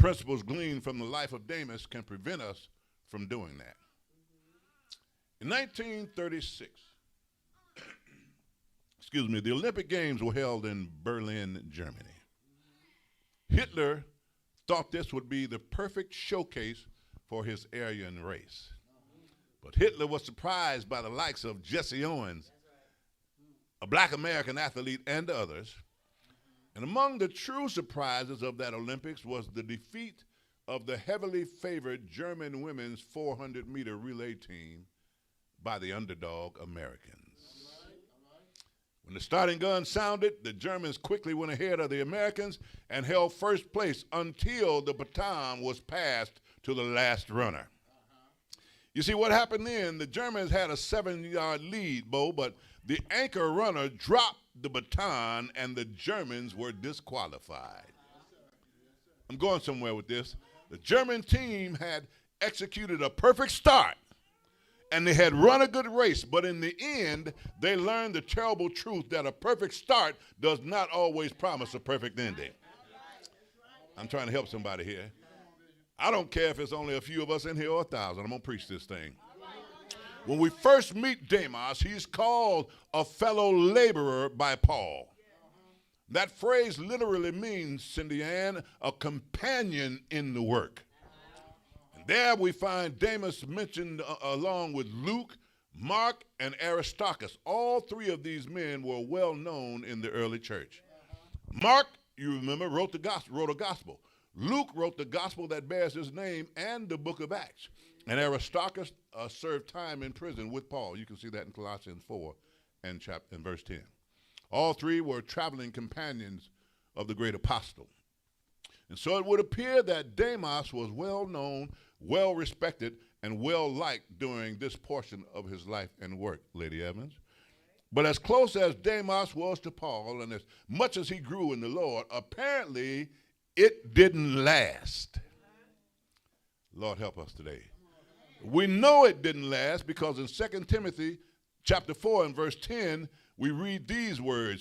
principles gleaned from the life of Demas can prevent us from doing that. In 1936, the Olympic Games were held in Berlin, Germany. Hitler thought this would be the perfect showcase for his Aryan race. But Hitler was surprised by the likes of Jesse Owens, a black American athlete, and others. And among the true surprises of that Olympics was the defeat of the heavily favored German women's 400-meter relay team by the underdog Americans. When the starting gun sounded, the Germans quickly went ahead of the Americans and held first place until the baton was passed to the last runner. You see, what happened then, the Germans had a 7-yard lead, Bo, but the anchor runner dropped the baton and the Germans were disqualified. I'm going somewhere with this. The German team had executed a perfect start and they had run a good race, but in the end, they learned the terrible truth that a perfect start does not always promise a perfect ending. I'm trying to help somebody here. I don't care if it's only a few of us in here or 1,000. I'm going to preach this thing. When we first meet Demas, he's called a fellow laborer by Paul. That phrase literally means, Cindy Ann, a companion in the work. And there we find Demas mentioned along with Luke, Mark, and Aristarchus. All three of these men were well known in the early church. Mark, you remember, wrote a gospel. Luke wrote the gospel that bears his name and the book of Acts. And Aristarchus served time in prison with Paul. You can see that in Colossians 4 and verse 10. All three were traveling companions of the great apostle. And so it would appear that Demas was well known, well respected, and well liked during this portion of his life and work, Lady Evans. But as close as Demas was to Paul, and as much as he grew in the Lord, apparently it didn't last. Lord help us today. We know it didn't last because in 2 Timothy chapter 4 and verse 10, we read these words,